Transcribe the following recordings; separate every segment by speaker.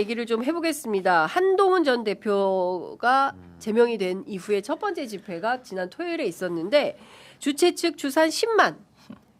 Speaker 1: 얘기를 좀 해보겠습니다. 한동훈 전 대표가 제명이 된 이후에 첫 번째 집회가 지난 토요일에 있었는데 주최 측 추산 10만,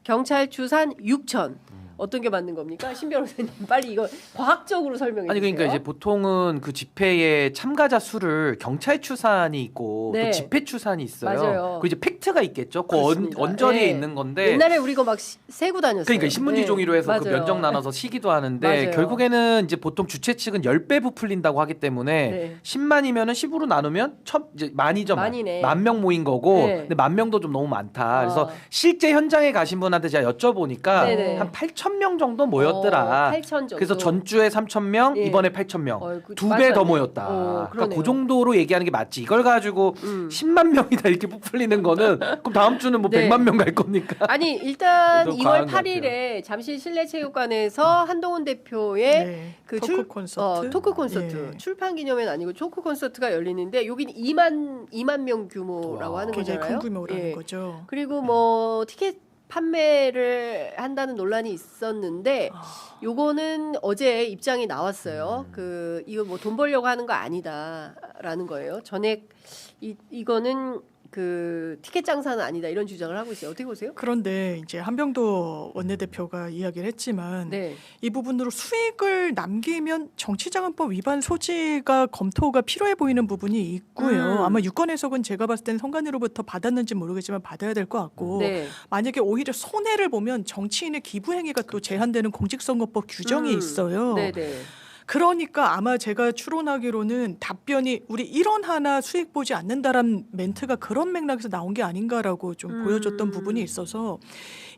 Speaker 1: 경찰 추산 6천. 어떤 게 맞는 겁니까? 신 변호사님 빨리 이거 과학적으로 설명해 주세요.
Speaker 2: 아니 그러니까 이제 보통은 그 집회에 참가자 수를 경찰 추산이 있고
Speaker 1: 네.
Speaker 2: 또 집회 추산이 있어요.
Speaker 1: 맞아요.
Speaker 2: 그 이제 팩트가 있겠죠. 그
Speaker 1: 그렇습니다.
Speaker 2: 언저리에
Speaker 1: 네.
Speaker 2: 있는 건데
Speaker 1: 옛날에 우리 이거 막 세고 다녔어요.
Speaker 2: 그러니까 신문지
Speaker 1: 네.
Speaker 2: 종이로 해서 그
Speaker 1: 맞아요.
Speaker 2: 면적 나눠서 시기도 하는데
Speaker 1: 맞아요.
Speaker 2: 결국에는 이제 보통 주최 측은 10배 부풀린다고 하기 때문에
Speaker 1: 네.
Speaker 2: 10만이면은 10으로 나누면 이제 만이죠.
Speaker 1: 만이네.
Speaker 2: 10,000명 모인 거고
Speaker 1: 네.
Speaker 2: 근데 10,000명도 좀 너무 많다. 그래서 실제 현장에 가신 분한테 제가 여쭤보니까
Speaker 1: 네네.
Speaker 2: 한 8,000명 정도 모였더라.
Speaker 1: 8천 정도.
Speaker 2: 그래서 전주에 3,000명,
Speaker 1: 예.
Speaker 2: 이번에 8,000명.
Speaker 1: 그
Speaker 2: 두 배 더
Speaker 1: 맞았네.
Speaker 2: 모였다. 그러니까
Speaker 1: 그러네요.
Speaker 2: 그 정도로 얘기하는 게 맞지. 이걸 가지고 10만 명이다 이렇게 부풀리는 거는 그럼 다음 주는 뭐
Speaker 1: 네.
Speaker 2: 100만 명 갈 겁니까?
Speaker 1: 아니 일단
Speaker 2: 너무
Speaker 1: 2월
Speaker 2: 과한 것
Speaker 1: 8일에 잠실 실내체육관에서 한동훈 대표의
Speaker 3: 네,
Speaker 1: 그
Speaker 3: 토크 콘서트.
Speaker 1: 토크 콘서트
Speaker 3: 예.
Speaker 1: 출판 기념회는 아니고 토크 콘서트가 열리는데 여기는 2만 명 규모라고
Speaker 2: 와,
Speaker 1: 하는
Speaker 3: 굉장히
Speaker 1: 거잖아요.
Speaker 3: 큰 규모라는
Speaker 1: 예.
Speaker 3: 거죠.
Speaker 1: 그리고 뭐 티켓 판매를 한다는 논란이 있었는데 요거는 어제 입장이 나왔어요. 그 이거 뭐 돈 벌려고 하는 거 아니다라는 거예요. 전액 이거는 그 티켓 장사는 아니다 이런 주장을 하고 있어요. 어떻게 보세요?
Speaker 3: 그런데 이제 한병도 원내대표가 이야기를 했지만
Speaker 1: 네.
Speaker 3: 이 부분으로 수익을 남기면 정치자금법 위반 소지가 검토가 필요해 보이는 부분이 있고요. 아마 유권 해석은 제가 봤을 때는 선관위로부터 받았는지 모르겠지만 받아야 될 것 같고
Speaker 1: 네.
Speaker 3: 만약에 오히려 손해를 보면 정치인의 기부 행위가 또 제한되는 공직선거법 규정이 있어요.
Speaker 1: 네네.
Speaker 3: 그러니까 아마 제가 추론하기로는 답변이 우리 1원 하나 수익 보지 않는다란 멘트가 그런 맥락에서 나온 게 아닌가라고 좀 보여줬던 부분이 있어서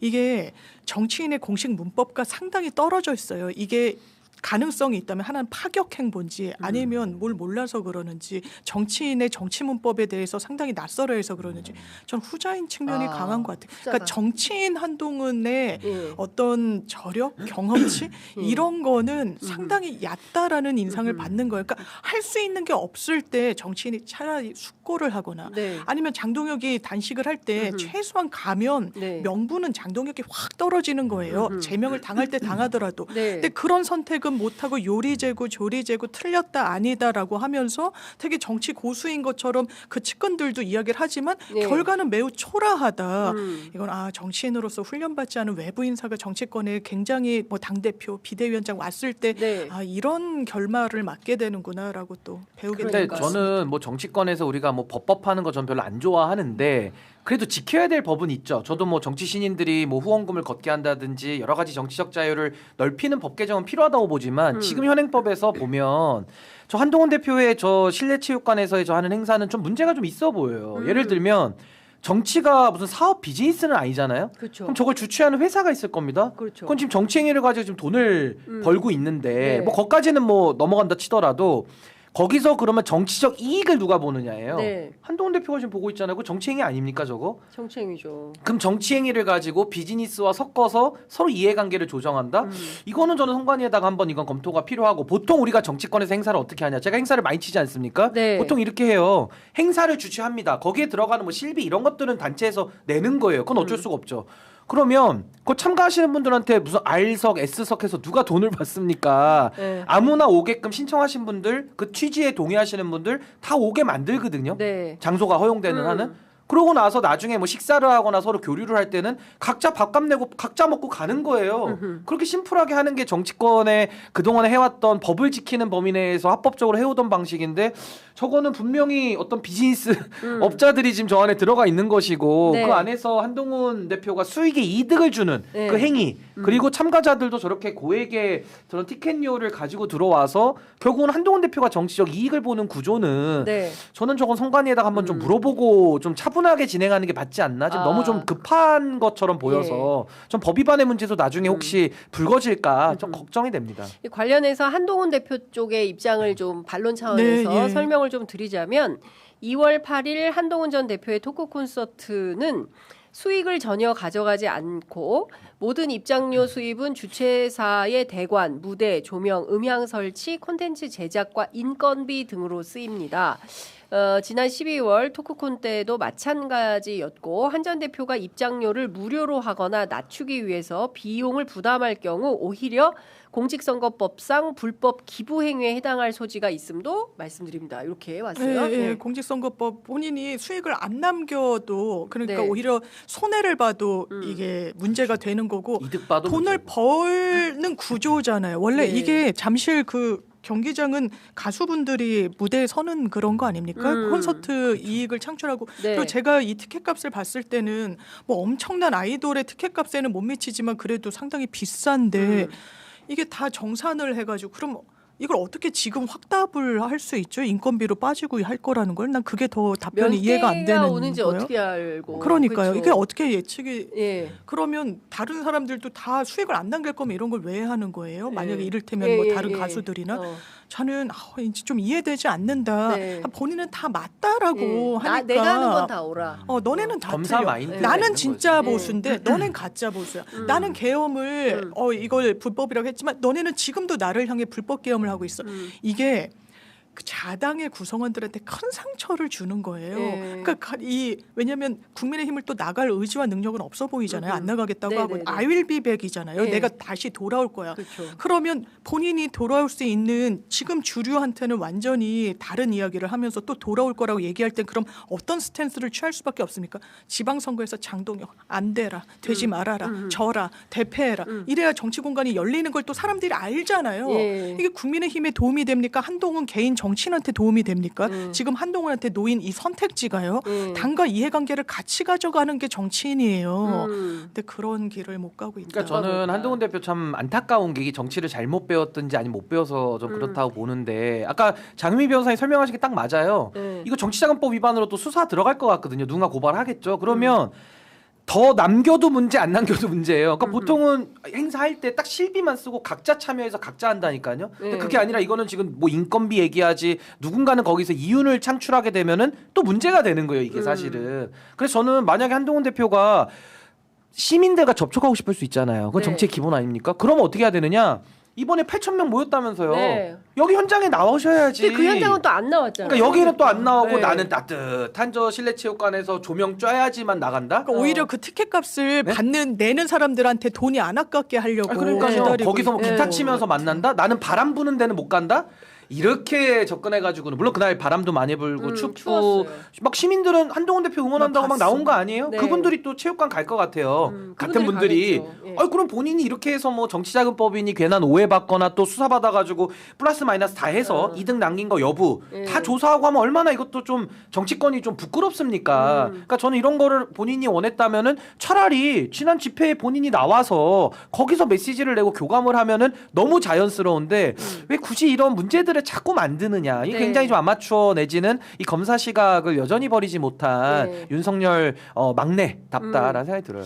Speaker 3: 이게 정치인의 공식 문법과 상당히 떨어져 있어요. 이게 가능성이 있다면 하나는 파격 행보인지 아니면 뭘 몰라서 그러는지 정치인의 정치 문법에 대해서 상당히 낯설어해서 그러는지 전 후자인 측면이 강한 것 같아요. 그러니까 정치인 한동훈의 어떤 저력, 경험치 이런 거는 상당히 얕다라는 인상을 받는 거예요. 그러니까 할 수 있는 게 없을 때 정치인이 차라리 숙고를 하거나
Speaker 1: 네.
Speaker 3: 아니면 장동혁이 단식을 할 때 최소한 가면
Speaker 1: 네.
Speaker 3: 명분은 장동혁이 확 떨어지는 거예요. 제명을 당할 때 당하더라도.
Speaker 1: 네.
Speaker 3: 근데 그런 선택은 못하고 요리재고 조리재고 틀렸다 아니다라고 하면서 되게 정치 고수인 것처럼 그 측근들도 이야기를 하지만
Speaker 1: 네.
Speaker 3: 결과는 매우 초라하다. 이건 정치인으로서 훈련받지 않은 외부 인사가 정치권에 굉장히 뭐 당대표, 비대위원장 왔을 때
Speaker 1: 네.
Speaker 3: 이런 결말을 맞게 되는구나라고 또 배우게
Speaker 2: 근데
Speaker 3: 되는 것 같습니다.
Speaker 2: 저는 뭐 정치권에서 우리가 뭐 법법하는 거 전 별로 안 좋아하는데 그래도 지켜야 될 법은 있죠. 저도 뭐 정치 신인들이 뭐 후원금을 걷게 한다든지 여러 가지 정치적 자유를 넓히는 법 개정은 필요하다고 보지만 지금 현행법에서 보면 저 한동훈 대표의 저 실내체육관에서의 저 하는 행사는 좀 문제가 좀 있어 보여요. 예를 들면 정치가 무슨 사업 비즈니스는 아니잖아요.
Speaker 1: 그렇죠.
Speaker 2: 그럼 저걸 주최하는 회사가 있을 겁니다.
Speaker 1: 그렇죠.
Speaker 2: 그건 지금 정치 행위를 가지고 지금 돈을 벌고 있는데
Speaker 1: 네.
Speaker 2: 뭐 거기까지는 뭐 넘어간다 치더라도 거기서 그러면 정치적 이익을 누가 보느냐예요.
Speaker 1: 네.
Speaker 2: 한동훈 대표가 지금 보고 있잖아요. 그 정치 행위 아닙니까 저거?
Speaker 1: 정치행위죠.
Speaker 2: 그럼 정치 행위를 가지고 비즈니스와 섞어서 서로 이해관계를 조정한다? 이거는 저는 선관위에다가 한번 이건 검토가 필요하고 보통 우리가 정치권에서 행사를 어떻게 하냐? 제가 행사를 많이 치지 않습니까?
Speaker 1: 네.
Speaker 2: 보통 이렇게 해요. 행사를 주최합니다. 거기에 들어가는 뭐 실비 이런 것들은 단체에서 내는 거예요. 그건 어쩔 수가 없죠. 그러면 그 참가하시는 분들한테 무슨 R석, S석 해서 누가 돈을 받습니까?
Speaker 1: 네.
Speaker 2: 아무나 오게끔 신청하신 분들 그 취지에 동의하시는 분들 다 오게 만들거든요.
Speaker 1: 네.
Speaker 2: 장소가 허용되는 한은. 그러고 나서 나중에 뭐 식사를 하거나 서로 교류를 할 때는 각자 밥값 내고 각자 먹고 가는 거예요. 그렇게 심플하게 하는 게 정치권에 그동안에 해왔던 법을 지키는 범위 내에서 합법적으로 해오던 방식인데 저거는 분명히 어떤 비즈니스 업자들이 지금 저 안에 들어가 있는 것이고
Speaker 1: 네.
Speaker 2: 그 안에서 한동훈 대표가 수익에 이득을 주는
Speaker 1: 네.
Speaker 2: 그 행위 그리고 참가자들도 저렇게 고액의 저런 티켓료를 가지고 들어와서 결국은 한동훈 대표가 정치적 이익을 보는 구조는
Speaker 1: 네.
Speaker 2: 저는 저건 선관위에다가 한번 좀 물어보고 좀 차분하게 진행하는 게 맞지 않나? 지금 너무 좀 급한 것처럼 보여서 좀 법 위반의 문제도 나중에 혹시 불거질까 좀 걱정이 됩니다.
Speaker 1: 관련해서 한동훈 대표 쪽의 입장을 좀 반론 차원에서
Speaker 3: 네, 예.
Speaker 1: 설명을 좀 드리자면 2월 8일 한동훈 전 대표의 토크 콘서트는 수익을 전혀 가져가지 않고 모든 입장료 수입은 주최사의 대관, 무대, 조명, 음향 설치, 콘텐츠 제작과 인건비 등으로 쓰입니다. 지난 12월 토크콘 때도 마찬가지였고 한 전 대표가 입장료를 무료로 하거나 낮추기 위해서 비용을 부담할 경우 오히려 공직선거법상 불법 기부 행위에 해당할 소지가 있음도 말씀드립니다. 이렇게 왔어요.
Speaker 3: 네. 공직선거법 본인이 수익을 안 남겨도 그러니까
Speaker 1: 네.
Speaker 3: 오히려 손해를 봐도 이게 문제가 되는 거고
Speaker 2: 이득 봐도
Speaker 3: 돈을
Speaker 2: 문제고.
Speaker 3: 버는 구조잖아요. 원래
Speaker 1: 네.
Speaker 3: 이게 잠실 그 경기장은 가수분들이 무대에 서는 그런 거 아닙니까? 콘서트 이익을 창출하고
Speaker 1: 네.
Speaker 3: 그리고 제가 이 티켓값을 봤을 때는 뭐 엄청난 아이돌의 티켓값에는 못 미치지만 그래도 상당히 비싼데 이게 다 정산을 해가지고 그럼 이걸 어떻게 지금 확답을 할 수 있죠? 인건비로 빠지고 할 거라는 걸 난 그게 더 답변이 이해가 안 되는
Speaker 1: 오는지
Speaker 3: 거예요.
Speaker 1: 어떻게 알고?
Speaker 3: 그러니까요.
Speaker 1: 그렇죠.
Speaker 3: 이게 어떻게 예측이
Speaker 1: 예.
Speaker 3: 그러면 다른 사람들도 다 수익을 안 남길 거면 이런 걸 왜 하는 거예요? 만약에 이를테면
Speaker 1: 예,
Speaker 3: 뭐
Speaker 1: 예,
Speaker 3: 다른
Speaker 1: 예.
Speaker 3: 가수들이나
Speaker 1: 어.
Speaker 3: 저는 이제 좀 이해되지 않는다.
Speaker 1: 네.
Speaker 3: 본인은 다 맞다라고
Speaker 1: 예.
Speaker 3: 하니까
Speaker 1: 내가 하는 건 다 오라.
Speaker 3: 너네는 다
Speaker 2: 검사
Speaker 3: 틀려.
Speaker 2: 마인드가 있는
Speaker 3: 나는
Speaker 2: 거지.
Speaker 3: 진짜
Speaker 1: 네.
Speaker 3: 보수인데 너넨 가짜 보수야. 나는 계엄을 이걸 불법이라고 했지만 너네는 지금도 나를 향해 불법 계엄을 하고 있어. 이게 그 자당의 구성원들한테 큰 상처를 주는 거예요.
Speaker 1: 네.
Speaker 3: 그러니까 왜냐하면 국민의힘을 또 나갈 의지와 능력은 없어 보이잖아요. 안 나가겠다고
Speaker 1: 네,
Speaker 3: 하고
Speaker 1: 네, 네.
Speaker 3: I will be back이잖아요.
Speaker 1: 네.
Speaker 3: 내가 다시 돌아올 거야.
Speaker 1: 그렇죠.
Speaker 3: 그러면 본인이 돌아올 수 있는 지금 주류한테는 완전히 다른 이야기를 하면서 또 돌아올 거라고 얘기할 땐 그럼 어떤 스탠스를 취할 수밖에 없습니까? 지방선거에서 장동영 안 되라, 되지 말아라, 져라, 대패해라 이래야 정치 공간이 열리는 걸 또 사람들이 알잖아요.
Speaker 1: 예.
Speaker 3: 이게 국민의힘에 도움이 됩니까? 한동훈 개인 정치인한테 도움이 됩니까? 지금 한동훈한테 놓인 이 선택지가요. 당과 이해관계를 같이 가져가는 게 정치인이에요. 근데 그런 길을 못 가고 있다.
Speaker 2: 그러니까 저는 한동훈 대표 참 안타까운 게 이 정치를 잘못 배웠든지 아니면 못 배워서 좀 그렇다고 보는데 아까 장유미 변호사님 설명하신 게 딱 맞아요. 이거 정치자금법 위반으로 또 수사 들어갈 것 같거든요. 누군가 고발하겠죠. 그러면 더 남겨도 문제 안 남겨도 문제예요. 그러니까 보통은 행사할 때 딱 실비만 쓰고 각자 참여해서 각자 한다니까요. 근데 그게 아니라 이거는 지금 뭐 인건비 얘기하지 누군가는 거기서 이윤을 창출하게 되면은 또 문제가 되는 거예요. 이게 사실은. 그래서 저는 만약에 한동훈 대표가 시민들과 접촉하고 싶을 수 있잖아요. 그건
Speaker 1: 네.
Speaker 2: 정치의 기본 아닙니까? 그러면 어떻게 해야 되느냐? 이번에 8,000명 모였다면서요.
Speaker 1: 네.
Speaker 2: 여기 현장에 나오셔야지.
Speaker 1: 근데 그 현장은 또 안 나왔잖아요.
Speaker 2: 그러니까 여기는 또 안 나오고
Speaker 1: 네.
Speaker 2: 나는 따뜻한 저 실내체육관에서 조명 쬐야지만 나간다.
Speaker 3: 그러니까 오히려 그 티켓값을 내는 사람들한테 돈이 안 아깝게 하려고
Speaker 2: 그러니까요.
Speaker 3: 기다리고
Speaker 2: 거기서 뭐
Speaker 3: 있고.
Speaker 2: 기타 치면서 만난다. 나는 바람 부는 데는 못 간다. 이렇게 접근해가지고는 물론 그날 바람도 많이 불고 춥고
Speaker 1: 추웠어요.
Speaker 2: 막 시민들은 한동훈 대표 응원한다고 막
Speaker 3: 봤어.
Speaker 2: 나온 거 아니에요?
Speaker 1: 네.
Speaker 2: 그분들이 또 체육관 갈 것 같아요. 같은
Speaker 1: 그분들이
Speaker 2: 분들이.
Speaker 1: 가겠죠. 예.
Speaker 2: 그럼 본인이 이렇게 해서 뭐 정치자금법이니 괜한 오해받거나 또 수사받아가지고 플러스 마이너스 다 해서 이득 남긴 거 여부
Speaker 1: 예.
Speaker 2: 다 조사하고 하면 얼마나 이것도 좀 정치권이 좀 부끄럽습니까? 그러니까 저는 이런 거를 본인이 원했다면은 차라리 지난 집회에 본인이 나와서 거기서 메시지를 내고 교감을 하면은 너무 자연스러운데 왜 굳이 이런 문제들을 자꾸 만드느냐? 이게
Speaker 1: 네.
Speaker 2: 굉장히 좀 아마추어 내지는 이 검사 시각을 여전히 버리지 못한
Speaker 1: 네.
Speaker 2: 윤석열 막내답다라는 생각이 들어요.